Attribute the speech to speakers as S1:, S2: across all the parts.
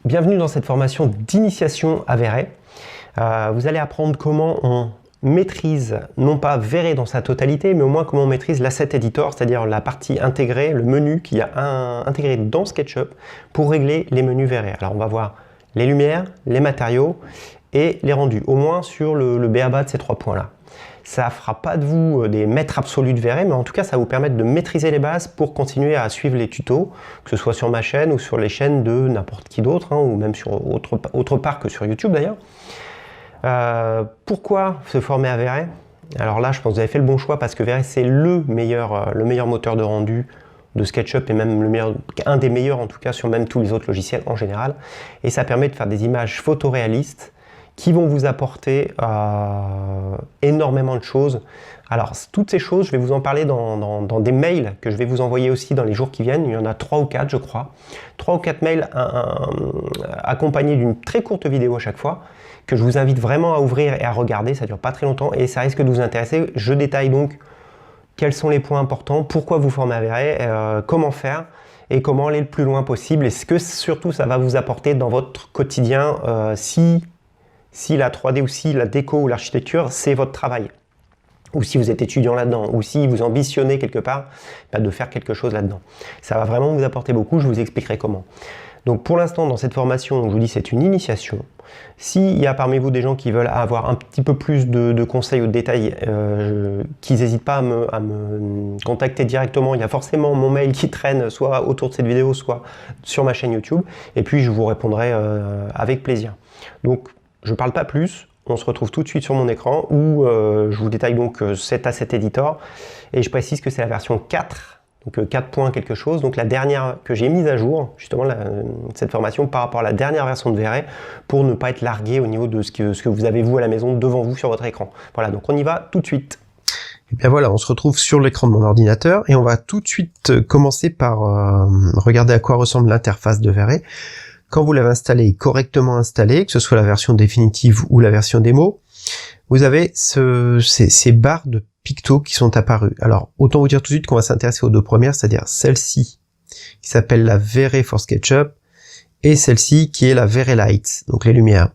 S1: Bienvenue dans cette formation d'initiation à V-Ray. Vous allez apprendre comment on maîtrise, non pas V-Ray dans sa totalité, mais au moins comment on maîtrise l'asset editor, c'est-à-dire la partie intégrée, le menu qu'il y a intégré dans SketchUp pour régler les menus V-Ray. Alors on va voir les lumières, les matériaux et les rendus, au moins sur le b.a-ba de ces trois points-là. Ça ne fera pas de vous des maîtres absolus de V-Ray, mais en tout cas, ça va vous permettre de maîtriser les bases pour continuer à suivre les tutos, que ce soit sur ma chaîne ou sur les chaînes de n'importe qui d'autre, ou même sur autre part que sur YouTube d'ailleurs. Pourquoi se former à V-Ray? Alors là, je pense que vous avez fait le bon choix parce que V-Ray, c'est le meilleur moteur de rendu de SketchUp et même un des meilleurs en tout cas sur même tous les autres logiciels en général. Et ça permet de faire des images photoréalistes qui vont vous apporter énormément de choses. Alors, toutes ces choses, je vais vous en parler dans des mails que je vais vous envoyer aussi dans les jours qui viennent. Il y en a 3 ou 4, je crois. 3 ou 4 mails accompagnés d'une très courte vidéo à chaque fois, que je vous invite vraiment à ouvrir et à regarder. Ça ne dure pas très longtemps et ça risque de vous intéresser. Je détaille donc quels sont les points importants, pourquoi vous former à V-Ray, comment faire et comment aller le plus loin possible. Et ce que surtout ça va vous apporter dans votre quotidien si la 3D ou si la déco ou l'architecture, c'est votre travail. Ou si vous êtes étudiant là-dedans, ou si vous ambitionnez quelque part de faire quelque chose là-dedans. Ça va vraiment vous apporter beaucoup, je vous expliquerai comment. Donc pour l'instant, dans cette formation, je vous dis c'est une initiation. S'il y a parmi vous des gens qui veulent avoir un petit peu plus de conseils ou de détails, qu'ils n'hésitent pas à me contacter directement. Il y a forcément mon mail qui traîne soit autour de cette vidéo, soit sur ma chaîne YouTube. Et puis je vous répondrai avec plaisir. Donc, je ne parle pas plus, on se retrouve tout de suite sur mon écran où je vous détaille donc cet asset editor et je précise que c'est la version 4, donc 4 points quelque chose, donc la dernière que j'ai mise à jour, justement cette formation par rapport à la dernière version de V-Ray pour ne pas être largué au niveau de ce que vous avez vous à la maison devant vous sur votre écran. Voilà, donc on y va tout de suite. Et bien voilà, on se retrouve sur l'écran de mon ordinateur et on va tout de suite commencer par regarder à quoi ressemble l'interface de V-Ray. Quand vous l'avez installé, correctement installé, que ce soit la version définitive ou la version démo, vous avez ces barres de pictos qui sont apparues. Alors, autant vous dire tout de suite qu'on va s'intéresser aux deux premières, c'est-à-dire celle-ci, qui s'appelle la V-Ray for SketchUp, et celle-ci qui est la V-Ray Light, donc les lumières.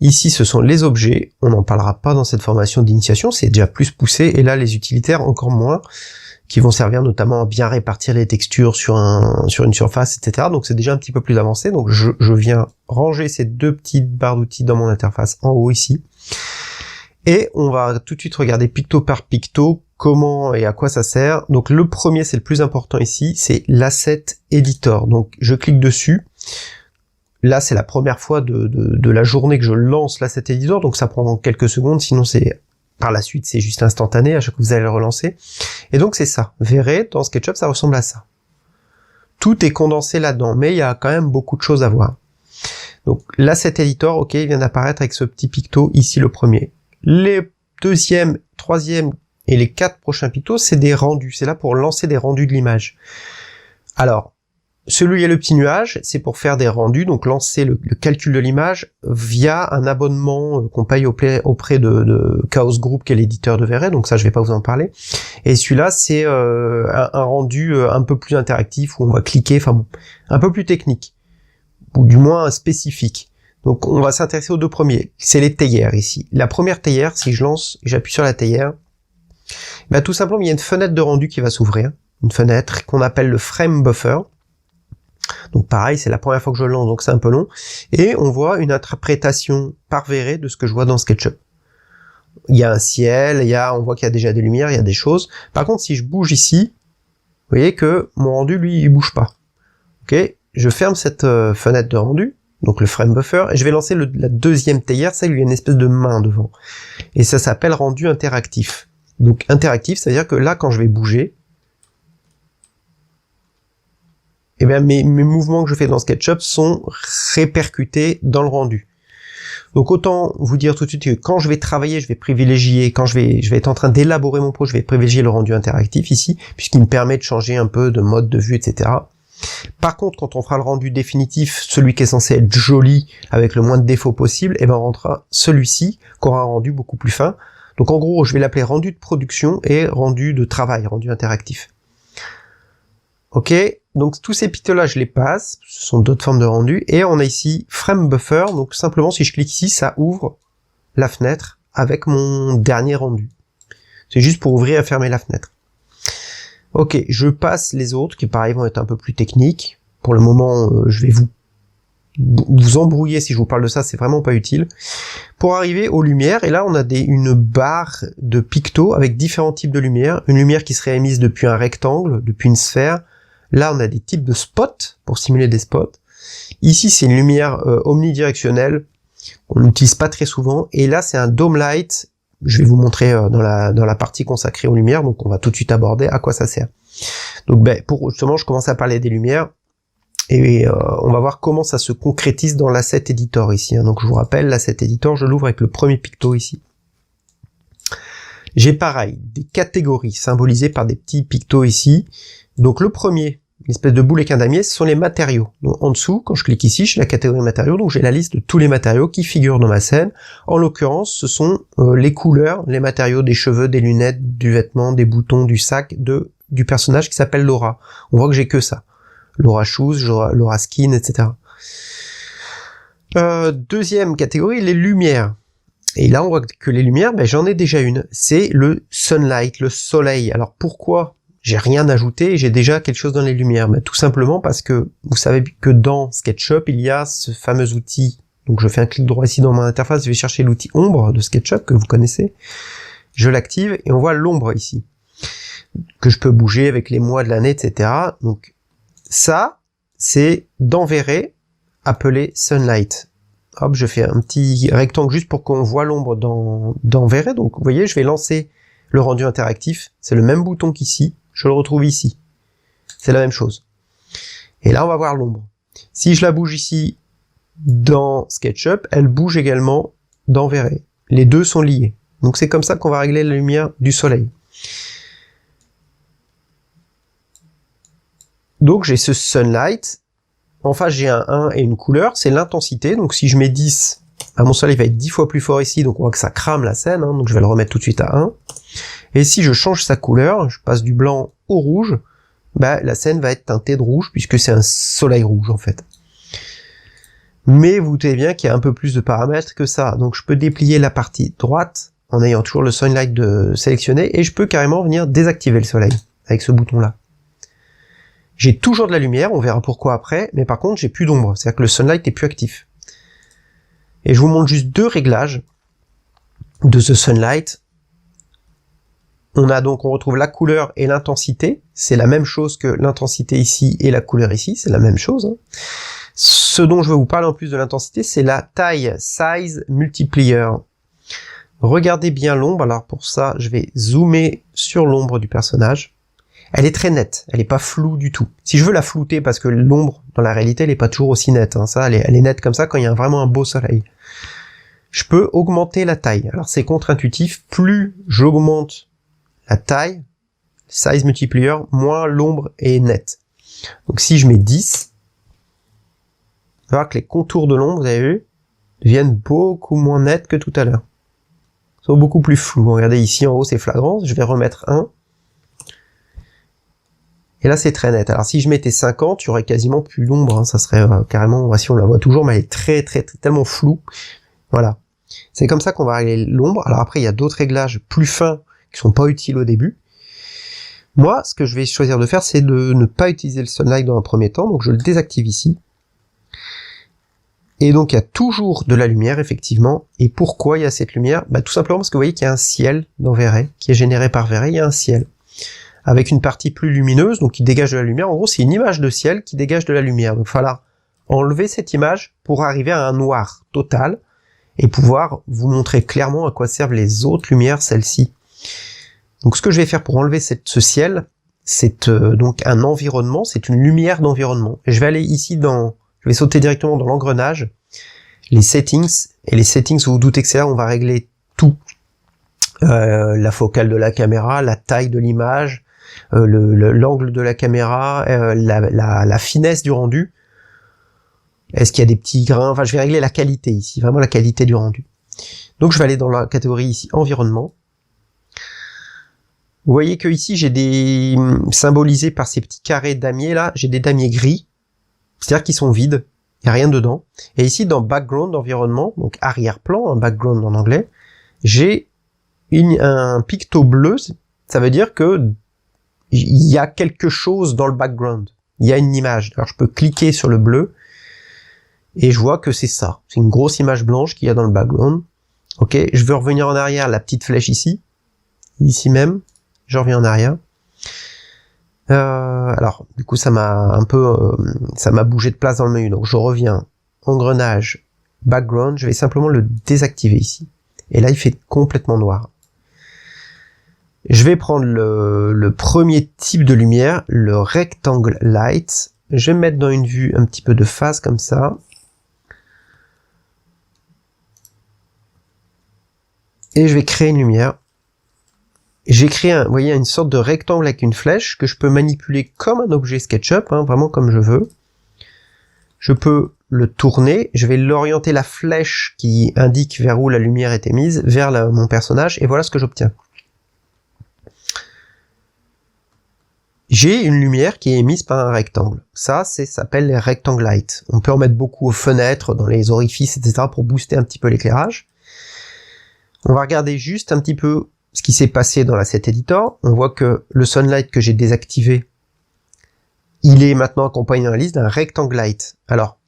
S1: Ici, ce sont les objets, on n'en parlera pas dans cette formation d'initiation, c'est déjà plus poussé, et là, les utilitaires encore moins, qui vont servir notamment à bien répartir les textures sur une surface, etc. Donc c'est déjà un petit peu plus avancé. Donc je viens ranger ces deux petites barres d'outils dans mon interface en haut ici. Et on va tout de suite regarder picto par picto comment et à quoi ça sert. Donc le premier, c'est le plus important ici, c'est l'asset editor. Donc je clique dessus. Là, c'est la première fois de la journée que je lance l'asset editor, donc ça prend quelques secondes, sinon c'est par la suite, c'est juste instantané à chaque fois que vous allez le relancer. Et donc c'est ça. V-Ray dans SketchUp, ça ressemble à ça. Tout est condensé là-dedans, mais il y a quand même beaucoup de choses à voir. Donc l'asset editor, ok, il vient d'apparaître avec ce petit picto ici, le premier. Les deuxième, troisième et les 4 prochains pictos, c'est des rendus. C'est là pour lancer des rendus de l'image. Alors, celui où il y a le petit nuage, c'est pour faire des rendus, donc lancer le calcul de l'image via un abonnement qu'on paye auprès de Chaos Group, qui est l'éditeur de V-Ray, donc ça je vais pas vous en parler. Et celui-là, c'est un rendu un peu plus interactif, où on va cliquer, enfin bon, un peu plus technique, ou du moins spécifique. Donc on va s'intéresser aux deux premiers, c'est les théières ici. La première théière, si je lance, j'appuie sur la théière, ben, tout simplement il y a une fenêtre de rendu qui va s'ouvrir, une fenêtre qu'on appelle le frame buffer. Donc pareil, c'est la première fois que je le lance, donc c'est un peu long. Et on voit une interprétation par V-Ray de ce que je vois dans SketchUp. Il y a un ciel, on voit qu'il y a déjà des lumières, il y a des choses. Par contre, si je bouge ici, vous voyez que mon rendu, lui, il bouge pas. Ok, je ferme cette fenêtre de rendu, donc le frame buffer, et je vais lancer la deuxième théière, ça, il y a une espèce de main devant. Et ça s'appelle rendu interactif. Donc interactif, c'est-à-dire que là, quand je vais bouger, eh bien, mes mouvements que je fais dans SketchUp sont répercutés dans le rendu. Donc autant vous dire tout de suite que quand je vais travailler, je vais privilégier, quand je vais être en train d'élaborer mon projet, je vais privilégier le rendu interactif ici, puisqu'il me permet de changer un peu de mode de vue, etc. Par contre, quand on fera le rendu définitif, celui qui est censé être joli, avec le moins de défauts possible, eh ben on rentrera celui-ci, qui aura un rendu beaucoup plus fin. Donc en gros, je vais l'appeler rendu de production et rendu de travail, rendu interactif. Ok, donc tous ces pictos-là, je les passe, ce sont d'autres formes de rendu, et on a ici Frame Buffer, donc simplement si je clique ici, ça ouvre la fenêtre avec mon dernier rendu. C'est juste pour ouvrir et fermer la fenêtre. Ok, je passe les autres, qui pareil vont être un peu plus techniques. Pour le moment, je vais vous embrouiller si je vous parle de ça, c'est vraiment pas utile. Pour arriver aux lumières, et là on a une barre de pictos avec différents types de lumière. Une lumière qui serait émise depuis un rectangle, depuis une sphère. Là on a des types de spots, pour simuler des spots. Ici c'est une lumière omnidirectionnelle, on n'utilise pas très souvent. Et là c'est un dome light, je vais vous montrer dans la partie consacrée aux lumières, donc on va tout de suite aborder à quoi ça sert. Donc pour justement je commence à parler des lumières. Et on va voir comment ça se concrétise dans l'asset editor ici. Donc je vous rappelle, l'asset editor, je l'ouvre avec le premier picto ici. J'ai pareil, des catégories symbolisées par des petits pictos ici. Donc le premier, une espèce de boule équin damier, ce sont les matériaux. Donc en dessous, quand je clique ici, j'ai la catégorie matériaux, donc j'ai la liste de tous les matériaux qui figurent dans ma scène. En l'occurrence, ce sont les couleurs, les matériaux des cheveux, des lunettes, du vêtement, des boutons, du sac, du personnage qui s'appelle Laura. On voit que j'ai que ça. Laura Shoes, Laura Skin, etc. Deuxième catégorie, les lumières. Et là, on voit que les lumières, j'en ai déjà une. C'est le sunlight, le soleil. Alors pourquoi j'ai rien ajouté, j'ai déjà quelque chose dans les lumières? Tout simplement parce que vous savez que dans SketchUp, il y a ce fameux outil. Donc je fais un clic droit ici dans mon interface, je vais chercher l'outil ombre de SketchUp que vous connaissez. Je l'active et on voit l'ombre ici. Que je peux bouger avec les mois de l'année, etc. Donc ça, c'est dans Verret, appelé Sunlight. Hop, je fais un petit rectangle juste pour qu'on voit l'ombre dans Verret. Donc, vous voyez, je vais lancer le rendu interactif. C'est le même bouton qu'ici. Je le retrouve ici. C'est la même chose. Et là, on va voir l'ombre. Si je la bouge ici dans SketchUp, elle bouge également dans Verret. Les deux sont liés. Donc, c'est comme ça qu'on va régler la lumière du soleil. Donc j'ai ce sunlight, en face j'ai un 1 et une couleur, c'est l'intensité, donc si je mets 10, mon soleil va être 10 fois plus fort ici, donc on voit que ça crame la scène, donc je vais le remettre tout de suite à 1. Et si je change sa couleur, je passe du blanc au rouge, la scène va être teintée de rouge, puisque c'est un soleil rouge en fait. Mais vous doutez bien qu'il y a un peu plus de paramètres que ça, donc je peux déplier la partie droite, en ayant toujours le sunlight sélectionné, et je peux carrément venir désactiver le soleil, avec ce bouton-là. J'ai toujours de la lumière, on verra pourquoi après, mais par contre j'ai plus d'ombre, c'est-à-dire que le sunlight est plus actif. Et je vous montre juste deux réglages de ce sunlight. On retrouve la couleur et l'intensité, c'est la même chose que l'intensité ici et la couleur ici, c'est la même chose. Ce dont je veux vous parler en plus de l'intensité, c'est la taille size multiplier. Regardez bien l'ombre, alors pour ça je vais zoomer sur l'ombre du personnage. Elle est très nette, elle n'est pas floue du tout. Si je veux la flouter, parce que l'ombre, dans la réalité, elle n'est pas toujours aussi nette. Ça, elle est nette comme ça quand il y a vraiment un beau soleil. Je peux augmenter la taille. Alors c'est contre-intuitif, plus j'augmente la taille, size multiplier, moins l'ombre est nette. Donc si je mets 10, on va voir que les contours de l'ombre, vous avez vu, deviennent beaucoup moins nets que tout à l'heure. Ils sont beaucoup plus flous. Regardez ici en haut, c'est flagrant. Je vais remettre 1. Et là, c'est très net. Alors, si je mettais 50, il y aurait quasiment plus l'ombre. Ça serait carrément, si on la voit toujours, mais elle est tellement floue. Voilà. C'est comme ça qu'on va régler l'ombre. Alors après, il y a d'autres réglages plus fins qui sont pas utiles au début. Moi, ce que je vais choisir de faire, c'est de ne pas utiliser le sunlight dans un premier temps. Donc, je le désactive ici. Et donc, il y a toujours de la lumière, effectivement. Et pourquoi il y a cette lumière? Tout simplement parce que vous voyez qu'il y a un ciel dans Verret, qui est généré par Verret. Il y a un ciel avec une partie plus lumineuse, donc qui dégage de la lumière. En gros, c'est une image de ciel qui dégage de la lumière. Donc, il va falloir enlever cette image pour arriver à un noir total et pouvoir vous montrer clairement à quoi servent les autres lumières, celles-ci. Donc, ce que je vais faire pour enlever ce ciel, c'est donc un environnement, c'est une lumière d'environnement. Je vais aller ici je vais sauter directement dans l'engrenage, les settings, et les settings, vous vous doutez que c'est là, on va régler tout. La focale de la caméra, la taille de l'image, l'angle de la caméra, la finesse du rendu. Est-ce qu'il y a des petits grains? Enfin, je vais régler la qualité ici, vraiment la qualité du rendu. Donc je vais aller dans la catégorie ici, environnement. Vous voyez que ici j'ai des symbolisés par ces petits carrés damiers là, j'ai des damiers gris, c'est-à-dire qu'ils sont vides, il n'y a rien dedans. Et ici dans background environnement, donc arrière-plan, un background en anglais, j'ai un picto bleu, ça veut dire que il y a quelque chose dans le background, il y a une image. Alors je peux cliquer sur le bleu et je vois que c'est ça, c'est une grosse image blanche qu'il y a dans le background. Ok, je veux revenir en arrière, la petite flèche ici même. Je reviens en arrière. Alors, du coup, ça m'a bougé de place dans le menu. Donc, je reviens, engrenage, background. Je vais simplement le désactiver ici. Et là, il fait complètement noir. Je vais prendre le premier type de lumière, le rectangle light. Je vais me mettre dans une vue un petit peu de face comme ça. Et je vais créer une lumière. J'ai créé vous voyez, une sorte de rectangle avec une flèche que je peux manipuler comme un objet SketchUp, hein, vraiment comme je veux. Je peux le tourner, je vais l'orienter la flèche qui indique vers où la lumière était mise, vers mon personnage, et voilà ce que j'obtiens. J'ai une lumière qui est émise par un rectangle. Ça s'appelle les rectangle light. On peut en mettre beaucoup aux fenêtres, dans les orifices, etc. pour booster un petit peu l'éclairage. On va regarder juste un petit peu ce qui s'est passé dans l'asset editor. On voit que le sunlight que j'ai désactivé, il est maintenant accompagné dans la liste d'un rectangle light. Alors,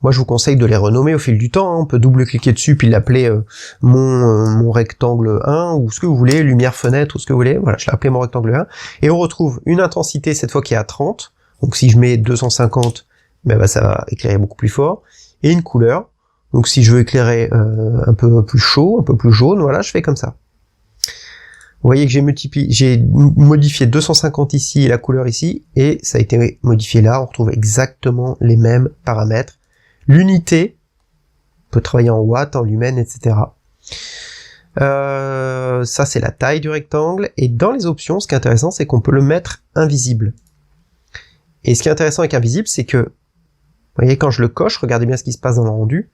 S1: moi je vous conseille de les renommer au fil du temps, hein. On peut double-cliquer dessus puis l'appeler mon rectangle 1 ou ce que vous voulez, lumière fenêtre ou ce que vous voulez. Voilà, je l'ai appelé mon rectangle 1. Et on retrouve une intensité cette fois qui est à 30. Donc si je mets 250, ben ça va éclairer beaucoup plus fort. Et une couleur. Donc si je veux éclairer un peu plus chaud, un peu plus jaune, voilà, je fais comme ça. Vous voyez que j'ai modifié 250 ici et la couleur ici, et ça a été modifié là, on retrouve exactement les mêmes paramètres. L'unité, on peut travailler en watts, en lumens, etc. Ça c'est la taille du rectangle, et dans les options, ce qui est intéressant, c'est qu'on peut le mettre invisible. Et ce qui est intéressant avec invisible, c'est que, vous voyez, quand je le coche, regardez bien ce qui se passe dans le rendu,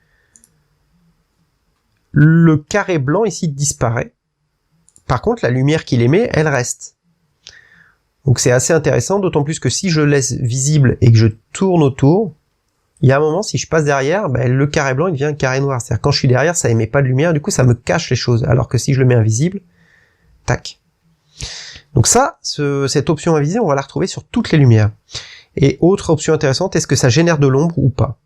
S1: le carré blanc ici disparaît. Par contre, la lumière qu'il émet, elle reste. Donc c'est assez intéressant, d'autant plus que si je laisse visible et que je tourne autour, il y a un moment, si je passe derrière, ben, le carré blanc il devient un carré noir. C'est-à-dire quand je suis derrière, ça émet pas de lumière, du coup ça me cache les choses. Alors que si je le mets invisible, tac. Donc ça, cette option invisible, on va la retrouver sur toutes les lumières. Et autre option intéressante, est-ce que ça génère de l'ombre ou pas?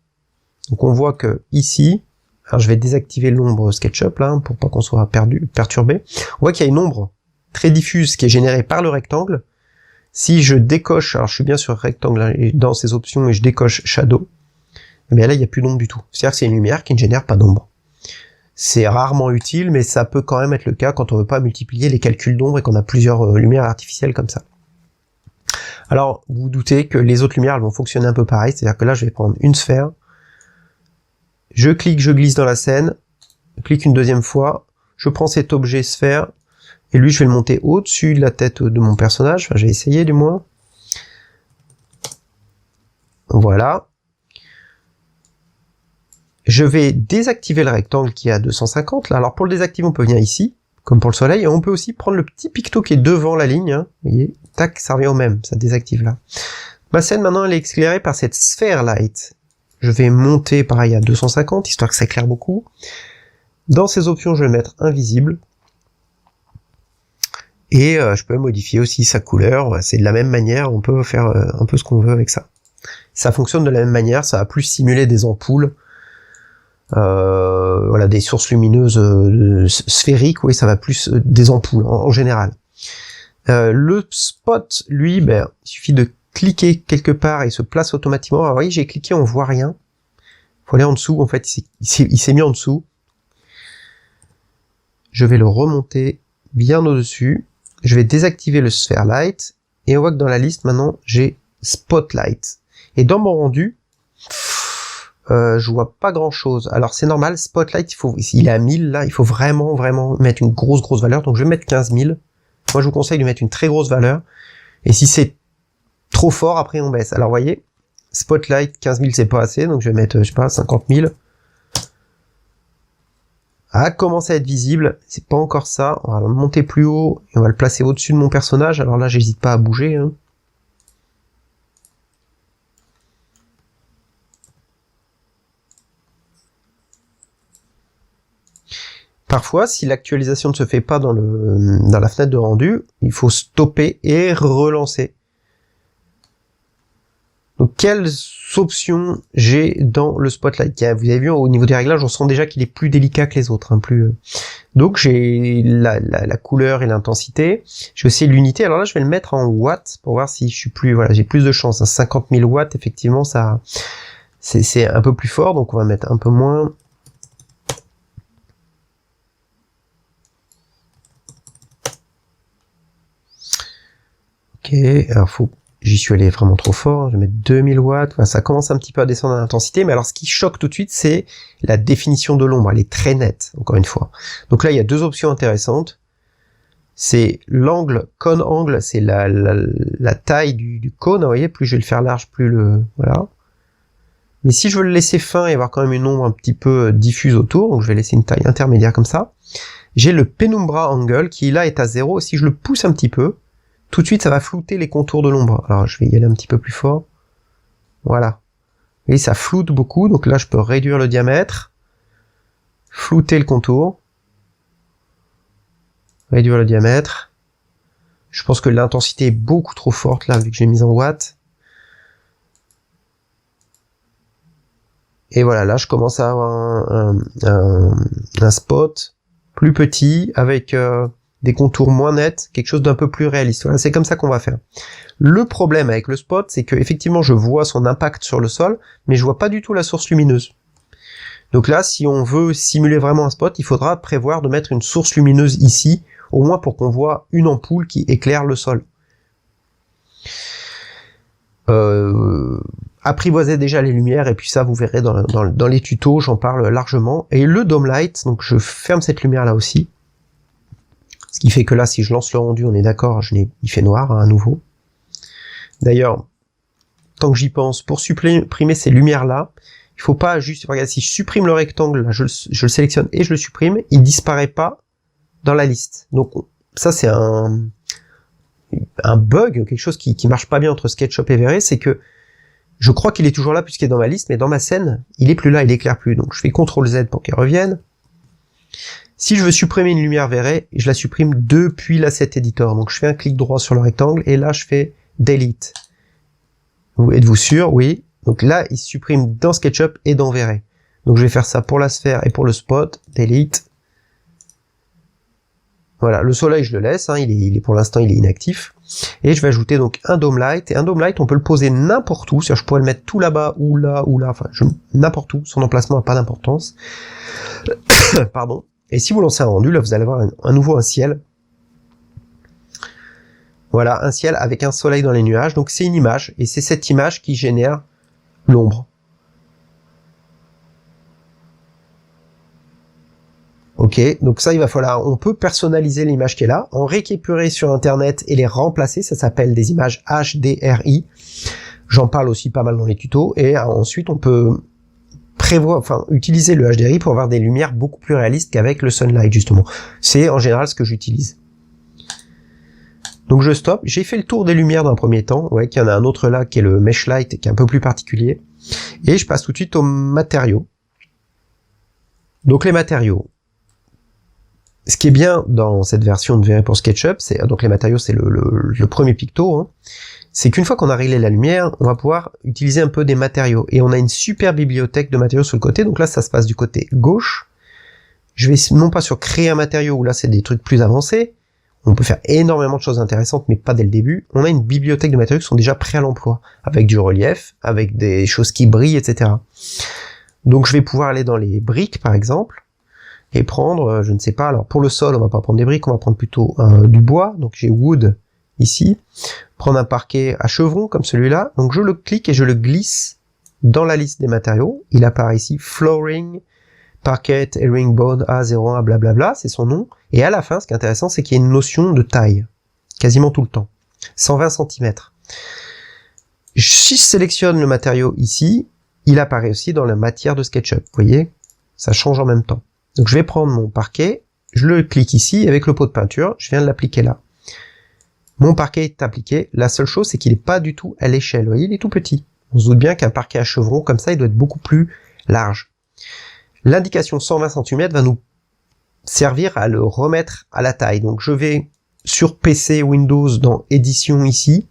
S1: Donc on voit que ici, alors je vais désactiver l'ombre SketchUp là, pour pas qu'on soit perturbé. On voit qu'il y a une ombre très diffuse qui est générée par le rectangle. Si je décoche, alors je suis bien sur rectangle et dans ces options et je décoche Shadow, et bien là il n'y a plus d'ombre du tout. C'est-à-dire que c'est une lumière qui ne génère pas d'ombre. C'est rarement utile, mais ça peut quand même être le cas quand on veut pas multiplier les calculs d'ombre et qu'on a plusieurs lumières artificielles comme ça. Alors vous vous doutez que les autres lumières elles vont fonctionner un peu pareil, c'est-à-dire que là je vais prendre une sphère, je clique, je glisse dans la scène, je clique une deuxième fois, je prends cet objet sphère, et lui je vais le monter au-dessus de la tête de mon personnage, enfin j'ai essayé du moins. Voilà. Je vais désactiver le rectangle qui est à 250, là. Alors pour le désactiver, on peut venir ici, comme pour le soleil, et on peut aussi prendre le petit picto qui est devant la ligne, hein. Vous voyez, tac, ça revient au même, ça désactive là. Ma scène maintenant elle est éclairée par cette sphère light. Je vais monter pareil à 250, histoire que ça éclaire beaucoup. Dans ces options, je vais mettre invisible. Et je peux modifier aussi sa couleur. C'est de la même manière, on peut faire un peu ce qu'on veut avec ça. Ça fonctionne de la même manière, ça va plus simuler des ampoules. Voilà, des sources lumineuses sphériques, oui, ça va plus des ampoules en général. Le spot, lui, ben, il suffit de cliquer quelque part et il se place automatiquement. Alors, vous voyez, j'ai cliqué, on voit rien. Il faut aller en dessous, en fait, il s'est mis en dessous. Je vais le remonter bien au-dessus. Je vais désactiver le sphere light. Et on voit que dans la liste, maintenant, j'ai spotlight. Et dans mon rendu, je vois pas grand-chose. Alors, c'est normal, spotlight, il est à 1000, là, il faut vraiment mettre une grosse valeur. Donc, je vais mettre 15 000. Moi, je vous conseille de mettre une très grosse valeur. Et si c'est trop fort, après on baisse. Alors vous voyez, Spotlight, 15 000 c'est pas assez, donc je vais mettre, je sais pas, 50 000. a commencé à être visible. C'est pas encore ça. On va le monter plus haut et on va le placer au-dessus de mon personnage. Alors là, j'hésite pas à bouger. Hein. Parfois, si l'actualisation ne se fait pas dans la fenêtre de rendu, il faut stopper et relancer. Donc, quelles options j'ai dans le Spotlight? Vous avez vu, au niveau des réglages, on sent déjà qu'il est plus délicat que les autres. Hein, Donc, j'ai la couleur et l'intensité. J'ai aussi l'unité. Alors là, je vais le mettre en watts pour voir si je suis plus... Voilà, j'ai plus de chance. À 50 000 watts, effectivement, ça c'est un peu plus fort. Donc, on va mettre un peu moins... Ok, alors j'y suis allé vraiment trop fort, je vais mettre 2000 watts, enfin, ça commence un petit peu à descendre en intensité, mais alors ce qui choque tout de suite, c'est la définition de l'ombre, elle est très nette, encore une fois. Donc là, il y a deux options intéressantes, c'est l'angle, cône angle, c'est la taille du cône, vous voyez, plus je vais le faire large, plus voilà. Mais si je veux le laisser fin et avoir quand même une ombre un petit peu diffuse autour, donc je vais laisser une taille intermédiaire comme ça, j'ai le penumbra angle, qui là est à 0, si je le pousse un petit peu, tout de suite, ça va flouter les contours de l'ombre. Alors, je vais y aller un petit peu plus fort. Voilà. Et ça floute beaucoup, donc là, je peux réduire le diamètre, flouter le contour, réduire le diamètre. Je pense que l'intensité est beaucoup trop forte, là, vu que j'ai mis en watts. Et voilà, là, je commence à avoir un spot plus petit, avec... des contours moins nets, quelque chose d'un peu plus réaliste. Voilà, c'est comme ça qu'on va faire. Le problème avec le spot, c'est que effectivement, je vois son impact sur le sol, mais je vois pas du tout la source lumineuse. Donc là, si on veut simuler vraiment un spot, il faudra prévoir de mettre une source lumineuse ici, au moins pour qu'on voit une ampoule qui éclaire le sol. Apprivoisez déjà les lumières, et puis ça, vous verrez dans les tutos, j'en parle largement. Et le dome light, donc je ferme cette lumière là aussi. Ce qui fait que là, si je lance le rendu, on est d'accord, il fait noir, hein, à nouveau. D'ailleurs, tant que j'y pense, pour supprimer ces lumières-là, il faut pas juste... Regarde, si je supprime le rectangle, là, je le sélectionne et je le supprime, il disparaît pas dans la liste. Donc ça, c'est un bug, quelque chose qui marche pas bien entre SketchUp et V-Ray, c'est que je crois qu'il est toujours là puisqu'il est dans ma liste, mais dans ma scène, il est plus là, il éclaire plus. Donc je fais CTRL-Z pour qu'il revienne. Si je veux supprimer une lumière V-Ray, je la supprime depuis l'asset editor. Donc je fais un clic droit sur le rectangle et là je fais delete. Êtes-vous sûr? Oui. Donc là, il se supprime dans SketchUp et dans V-Ray. Donc je vais faire ça pour la sphère et pour le spot. Delete. Voilà, le soleil je le laisse, hein, il est pour l'instant il est inactif. Et je vais ajouter donc un dome light. Et un dome light, on peut le poser n'importe où. C'est-à-dire je pourrais le mettre tout là-bas ou là, enfin n'importe où. Son emplacement n'a pas d'importance. Pardon. Et si vous lancez un rendu, là vous allez avoir à nouveau un ciel. Voilà, un ciel avec un soleil dans les nuages. Donc c'est une image, et c'est cette image qui génère l'ombre. Ok, donc ça il va falloir, on peut personnaliser l'image qui est là, en récupérer sur internet et les remplacer, ça s'appelle des images HDRI. J'en parle aussi pas mal dans les tutos, et ensuite on peut utiliser le HDRI pour avoir des lumières beaucoup plus réalistes qu'avec le Sunlight, justement. C'est en général ce que j'utilise. Donc je stoppe, j'ai fait le tour des lumières d'un premier temps, ouais, qu'il y en a un autre là qui est le Mesh Light, qui est un peu plus particulier, et je passe tout de suite aux matériaux. Donc les matériaux. Ce qui est bien dans cette version de V-Ray pour SketchUp, c'est donc les matériaux, c'est le premier picto, hein, c'est qu'une fois qu'on a réglé la lumière, on va pouvoir utiliser un peu des matériaux. Et on a une super bibliothèque de matériaux sur le côté. Donc là, ça se passe du côté gauche. Je vais non pas sur créer un matériau, où là, c'est des trucs plus avancés. On peut faire énormément de choses intéressantes, mais pas dès le début. On a une bibliothèque de matériaux qui sont déjà prêts à l'emploi, avec du relief, avec des choses qui brillent, etc. Donc je vais pouvoir aller dans les briques, par exemple, et prendre, je ne sais pas, alors pour le sol, on va pas prendre des briques, on va prendre plutôt du bois. Donc j'ai wood ici, prendre un parquet à chevron comme celui-là, donc je le clique et je le glisse dans la liste des matériaux. Il apparaît ici flooring, parquet, herringbone, A01, blablabla, c'est son nom. Et à la fin, ce qui est intéressant, c'est qu'il y a une notion de taille, quasiment tout le temps, 120 cm. Si je sélectionne le matériau ici, il apparaît aussi dans la matière de SketchUp, vous voyez, ça change en même temps.
S2: Donc je vais prendre mon parquet, je le clique ici, avec le pot de peinture, je viens de l'appliquer là. Mon parquet est appliqué, la seule chose c'est qu'il n'est pas du tout à l'échelle, vous voyez, il est tout petit. On se doute bien qu'un parquet à chevron comme ça, il doit être beaucoup plus large. L'indication 120 cm va nous servir à le remettre à la taille. Donc je vais sur PC Windows dans édition ici,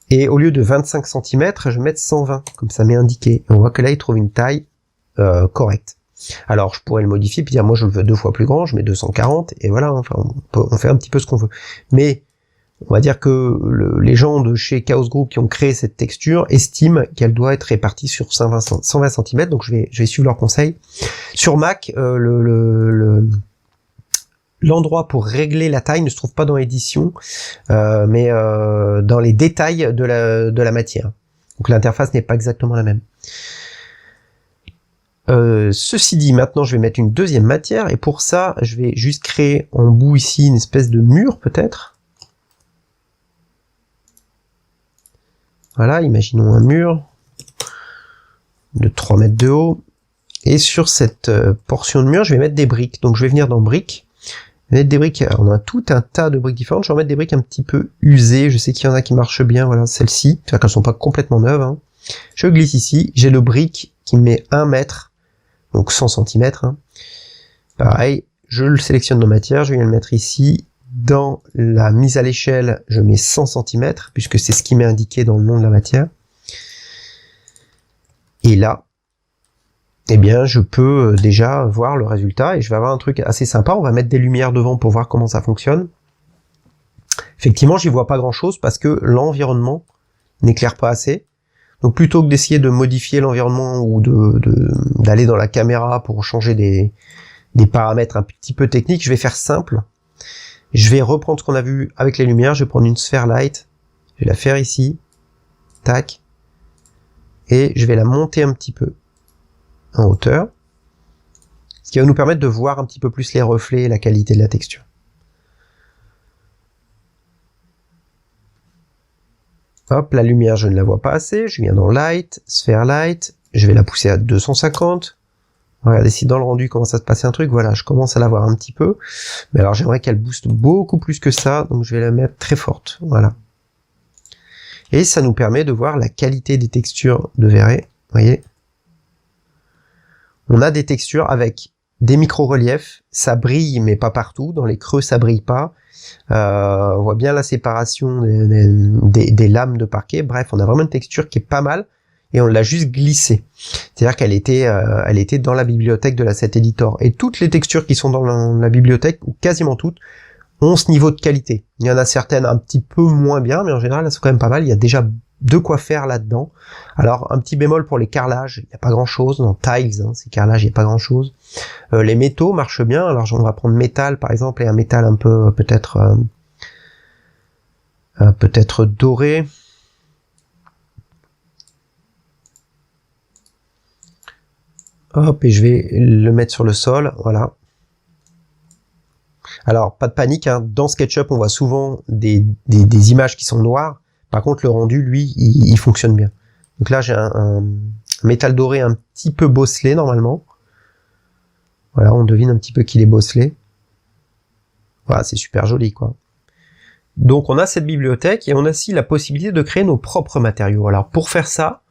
S2: et au lieu de 25 cm, je vais mettre 120, comme ça m'est indiqué. Et on voit que là, il trouve une taille correcte. Alors, je pourrais le modifier, puis dire, moi, je le veux 2 fois plus grand, je mets 240, et voilà, enfin, on fait un petit peu ce qu'on veut. Mais, on va dire que les gens de chez Chaos Group qui ont créé cette texture estiment qu'elle doit être répartie sur 120 cm, donc je vais suivre leur conseil. Sur Mac, l'endroit pour régler la taille ne se trouve pas dans l'édition, mais dans les détails de la matière. Donc l'interface n'est pas exactement la même. Ceci dit, maintenant je vais mettre une deuxième matière, et pour ça, je vais juste créer en bout ici une espèce de mur peut-être. Voilà, imaginons un mur de 3 mètres de haut, et sur cette portion de mur, je vais mettre des briques. Donc je vais venir dans briques, mettre des briques, alors on a tout un tas de briques différentes, je vais remettre des briques un petit peu usées, je sais qu'il y en a qui marchent bien, voilà, celles-ci, c'est-à-dire qu'elles sont pas complètement neuves, hein. Je glisse ici, j'ai le brick qui met 1 mètre, donc 100 cm, hein. Pareil, je le sélectionne dans matière, je viens le mettre ici, dans la mise à l'échelle, je mets 100 cm, puisque c'est ce qui m'est indiqué dans le nom de la matière, et là, eh bien, je peux déjà voir le résultat, et je vais avoir un truc assez sympa. On va mettre des lumières devant pour voir comment ça fonctionne. Effectivement, j'y vois pas grand-chose parce que l'environnement n'éclaire pas assez. Donc, plutôt que d'essayer de modifier l'environnement ou d'aller dans la caméra pour changer des paramètres un petit peu techniques, je vais faire simple. Je vais reprendre ce qu'on a vu avec les lumières. Je vais prendre une sphère light. Je vais la faire ici. Tac. Et je vais la monter un petit peu en hauteur, ce qui va nous permettre de voir un petit peu plus les reflets et la qualité de la texture. Hop, la lumière, je ne la vois pas assez, je viens dans Light, Sphère Light, je vais la pousser à 250. Regardez si dans le rendu commence à se passer un truc, voilà, je commence à la voir un petit peu, mais alors j'aimerais qu'elle booste beaucoup plus que ça, donc je vais la mettre très forte, voilà. Et ça nous permet de voir la qualité des textures de Verret, vous voyez. On a des textures avec des micro-reliefs, ça brille mais pas partout, dans les creux ça brille pas, on voit bien la séparation des lames de parquet, bref on a vraiment une texture qui est pas mal, et on l'a juste glissée, c'est-à-dire qu'elle était dans la bibliothèque de l'asset editor, et toutes les textures qui sont dans la bibliothèque, ou quasiment toutes, ont ce niveau de qualité. Il y en a certaines un petit peu moins bien, mais en général elles sont quand même pas mal, il y a déjà de quoi faire là-dedans. Alors un petit bémol pour les carrelages, il n'y a pas grand-chose dans Tiles, hein, ces carrelages, il n'y a pas grand-chose. Les métaux marchent bien, alors on va prendre métal par exemple, et un métal un peu peut-être doré. Hop, et je vais le mettre sur le sol, voilà. Alors pas de panique, hein, dans SketchUp on voit souvent des images qui sont noires. Par contre, le rendu, lui, il fonctionne bien. Donc là, j'ai un métal doré un petit peu bosselé, normalement. Voilà, on devine un petit peu qu'il est bosselé. Voilà, c'est super joli, quoi. Donc, on a cette bibliothèque et on a aussi la possibilité de créer nos propres matériaux. Alors, pour faire ça,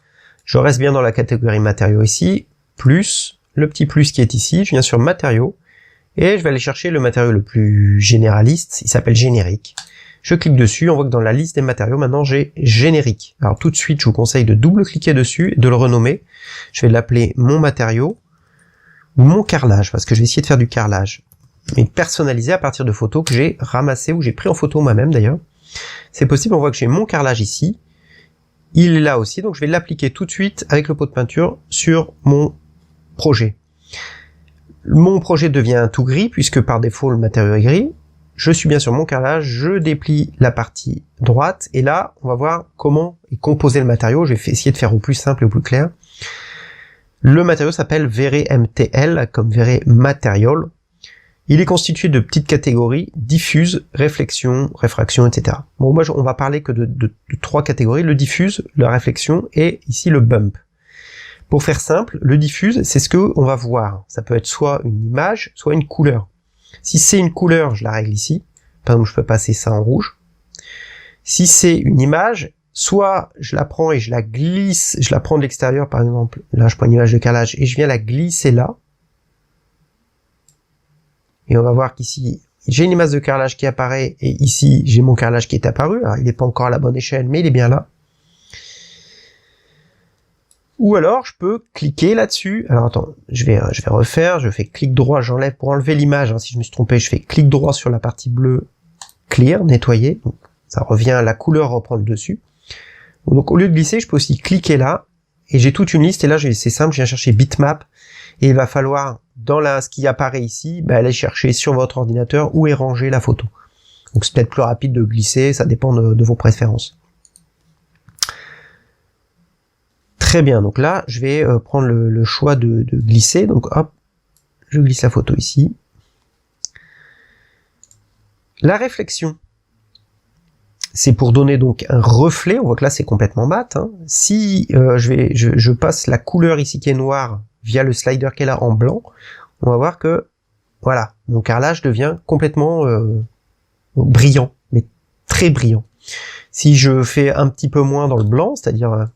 S2: je reste bien dans la catégorie matériaux ici, plus, le petit plus qui est ici, je viens sur matériaux, et je vais aller chercher le matériau le plus généraliste, il s'appelle générique. Je clique dessus, on voit que dans la liste des matériaux, maintenant j'ai générique. Alors tout de suite, je vous conseille de double-cliquer dessus et de le renommer. Je vais l'appeler mon matériau ou mon carrelage, parce que je vais essayer de faire du carrelage. Mais personnalisé à partir de photos que j'ai ramassées ou j'ai pris en photo moi-même d'ailleurs. C'est possible, on voit que j'ai mon carrelage ici. Il est là aussi, donc je vais l'appliquer tout de suite avec le pot de peinture sur mon projet. Mon projet devient tout gris, puisque par défaut le matériau est gris. Je suis bien sur mon carrelage, je déplie la partie droite, et là, on va voir comment est composé le matériau. Je vais essayer de faire au plus simple et au plus clair. Le matériau s'appelle Verret MTL, comme Verret Material. Il est constitué de petites catégories, diffuse, réflexion, réfraction, etc. Bon, moi, on va parler que de 3 catégories, le diffuse, la réflexion, et ici le bump. Pour faire simple, le diffuse, c'est ce que on va voir. Ça peut être soit une image, soit une couleur. Si c'est une couleur, je la règle ici. Par exemple, je peux passer ça en rouge. Si c'est une image, soit je la prends et je la glisse, je la prends de l'extérieur, par exemple. Là, je prends une image de carrelage et je viens la glisser là. Et on va voir qu'ici, j'ai une image de carrelage qui apparaît et ici, j'ai mon carrelage qui est apparu. Alors, il n'est pas encore à la bonne échelle, mais il est bien là. Ou alors, je peux cliquer là-dessus. Alors, attends, je vais refaire. Je fais clic droit, j'enlève pour enlever l'image. Hein, si je me suis trompé, je fais clic droit sur la partie bleue, clear, nettoyer. Donc, ça revient, la couleur reprend le dessus. Donc, au lieu de glisser, je peux aussi cliquer là. Et j'ai toute une liste. Et là, c'est simple, je viens chercher bitmap. Et il va falloir, dans ce qui apparaît ici, aller chercher sur votre ordinateur où est rangée la photo. Donc, c'est peut-être plus rapide de glisser. Ça dépend de vos préférences. Très bien, donc là, je vais prendre le choix de glisser. Donc hop, je glisse la photo ici. La réflexion, c'est pour donner donc un reflet. On voit que là, c'est complètement mat. Hein. Si je passe la couleur ici qui est noire via le slider qui est là en blanc, on va voir que, voilà, mon carrelage devient complètement brillant, mais très brillant. Si je fais un petit peu moins dans le blanc, c'est-à-dire...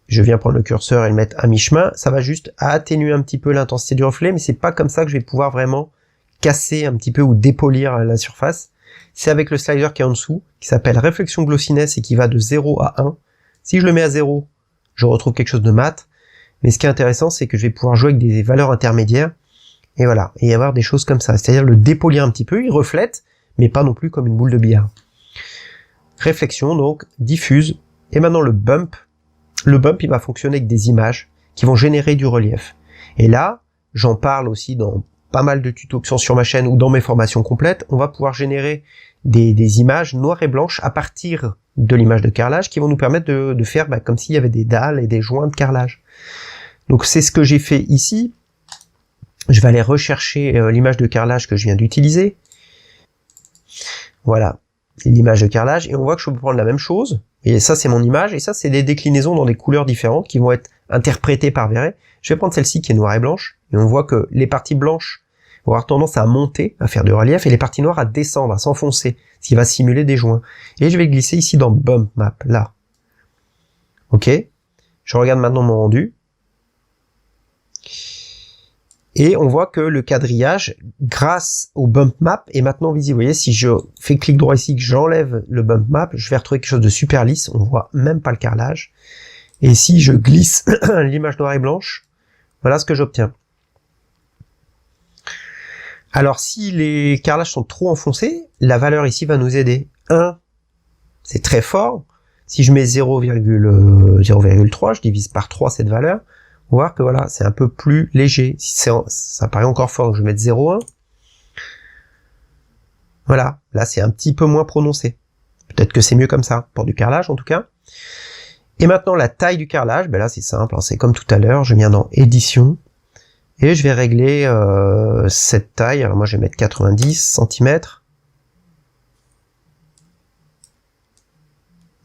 S2: je viens prendre le curseur et le mettre à mi-chemin, ça va juste atténuer un petit peu l'intensité du reflet, mais c'est pas comme ça que je vais pouvoir vraiment casser un petit peu ou dépolir la surface. C'est avec le slider qui est en dessous, qui s'appelle Réflexion Glossiness et qui va de 0 à 1. Si je le mets à 0, je retrouve quelque chose de mat, mais ce qui est intéressant, c'est que je vais pouvoir jouer avec des valeurs intermédiaires, et voilà, et y avoir des choses comme ça, c'est-à-dire le dépolir un petit peu, il reflète, mais pas non plus comme une boule de billard. Réflexion, donc, diffuse, et maintenant le bump. Le bump, il va fonctionner avec des images qui vont générer du relief. Et là, j'en parle aussi dans pas mal de tutos qui sont sur ma chaîne ou dans mes formations complètes. On va pouvoir générer des images noires et blanches à partir de l'image de carrelage qui vont nous permettre de faire comme s'il y avait des dalles et des joints de carrelage. Donc c'est ce que j'ai fait ici. Je vais aller rechercher l'image de carrelage que je viens d'utiliser. Voilà, l'image de carrelage. Et on voit que je peux prendre la même chose. Et ça, c'est mon image, et ça, c'est des déclinaisons dans des couleurs différentes qui vont être interprétées par Verret. Je vais prendre celle-ci qui est noire et blanche, et on voit que les parties blanches vont avoir tendance à monter, à faire du relief, et les parties noires à descendre, à s'enfoncer, ce qui va simuler des joints. Et je vais glisser ici dans Bump Map, là. Ok. Je regarde maintenant mon rendu. Et on voit que le quadrillage, grâce au bump map, est maintenant visible. Vous voyez, si je fais clic droit ici, que j'enlève le bump map, je vais retrouver quelque chose de super lisse. On voit même pas le carrelage. Et si je glisse l'image noire et blanche, voilà ce que j'obtiens. Alors, si les carrelages sont trop enfoncés, la valeur ici va nous aider. 1, c'est très fort. Si je mets 0,3, je divise par 3 cette valeur. On va voir que voilà, c'est un peu plus léger. Si ça paraît encore fort, donc je vais mettre 0,1. Voilà, là c'est un petit peu moins prononcé. Peut-être que c'est mieux comme ça, pour du carrelage en tout cas. Et maintenant la taille du carrelage, là c'est simple, hein, c'est comme tout à l'heure, je viens dans édition, et je vais régler cette taille. Alors moi je vais mettre 90 cm.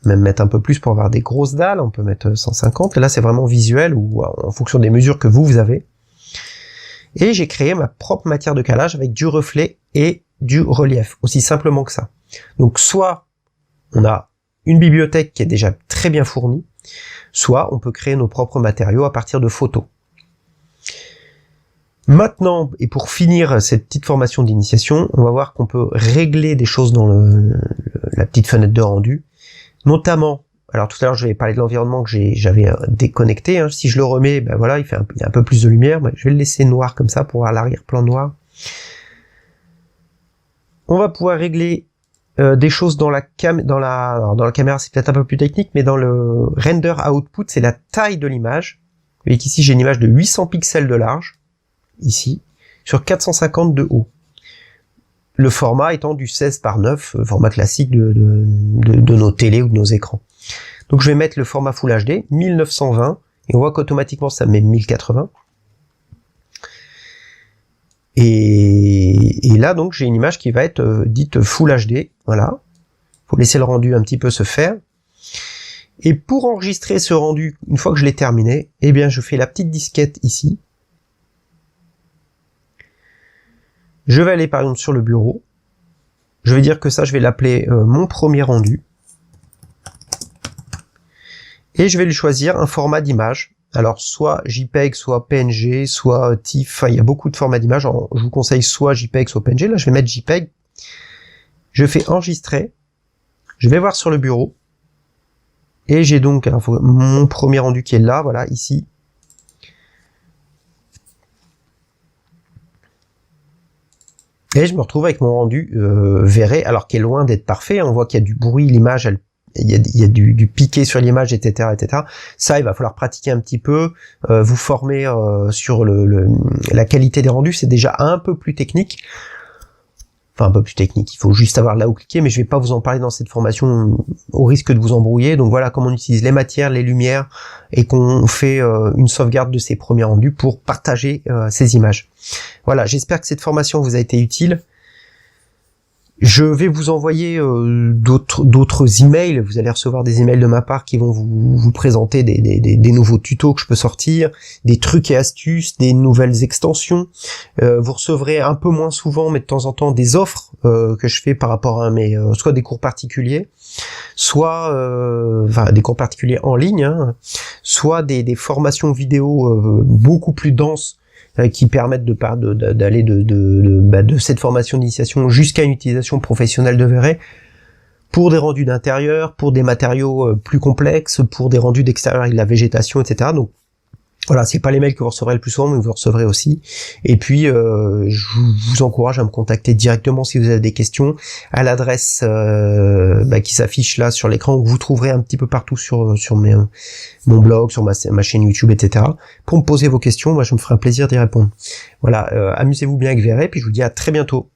S2: Même mettre un peu plus pour avoir des grosses dalles, on peut mettre 150, et là c'est vraiment visuel, ou en fonction des mesures que vous avez. Et j'ai créé ma propre matière de carrelage avec du reflet et du relief, aussi simplement que ça. Donc soit on a une bibliothèque qui est déjà très bien fournie, soit on peut créer nos propres matériaux à partir de photos. Maintenant, et pour finir cette petite formation d'initiation, on va voir qu'on peut régler des choses dans la petite fenêtre de rendu. Notamment, alors tout à l'heure je vais parler de l'environnement que j'avais déconnecté, hein. Si je le remets, voilà, il y a un peu plus de lumière, je vais le laisser noir comme ça pour avoir l'arrière-plan noir. On va pouvoir régler des choses dans la caméra, c'est peut-être un peu plus technique, mais dans le render output, c'est la taille de l'image. Vous voyez qu'ici j'ai une image de 800 pixels de large, ici, sur 450 de haut. Le format étant du 16:9, format classique de nos télés ou de nos écrans. Donc je vais mettre le format Full HD, 1920, et on voit qu'automatiquement ça met 1080. Et là donc j'ai une image qui va être dite Full HD, voilà. Faut laisser le rendu un petit peu se faire. Et pour enregistrer ce rendu, une fois que je l'ai terminé, eh bien je fais la petite disquette ici. Je vais aller par exemple sur le bureau. Je vais dire que ça, je vais l'appeler mon premier rendu. Et je vais lui choisir un format d'image. Alors soit JPEG, soit PNG, soit TIFF, enfin il y a beaucoup de formats d'image. Je vous conseille soit JPEG, soit PNG. Là je vais mettre JPEG. Je fais enregistrer. Je vais voir sur le bureau. Et j'ai donc mon premier rendu qui est là, voilà, ici. Et je me retrouve avec mon rendu verré, alors qu'il est loin d'être parfait. On voit qu'il y a du bruit, l'image, il y a du piqué sur l'image, etc., etc. Ça, il va falloir pratiquer un petit peu, vous former sur la qualité des rendus. C'est déjà un peu plus technique. Enfin, un peu plus technique. Il faut juste avoir là où cliquer, mais je vais pas vous en parler dans cette formation au risque de vous embrouiller. Donc voilà comment on utilise les matières, les lumières, et qu'on fait une sauvegarde de ces premiers rendus pour partager ces images. Voilà, j'espère que cette formation vous a été utile. Je vais vous envoyer d'autres emails. Vous allez recevoir des emails de ma part qui vont vous présenter des nouveaux tutos que je peux sortir, des trucs et astuces, des nouvelles extensions. Vous recevrez un peu moins souvent, mais de temps en temps, des offres que je fais par rapport à mes soit des cours particuliers, soit des cours particuliers en ligne, hein, soit des formations vidéo beaucoup plus denses, qui permettent d'aller de cette formation d'initiation jusqu'à une utilisation professionnelle de V-Ray pour des rendus d'intérieur, pour des matériaux plus complexes, pour des rendus d'extérieur avec de la végétation, etc. Donc voilà, c'est pas les mails que vous recevrez le plus souvent, mais vous recevrez aussi. Et puis, je vous encourage à me contacter directement si vous avez des questions à l'adresse qui s'affiche là sur l'écran, que vous trouverez un petit peu partout sur mon blog, sur ma chaîne YouTube, etc. Pour me poser vos questions, moi je me ferai un plaisir d'y répondre. Voilà, amusez-vous bien avec V-Ray, puis je vous dis à très bientôt.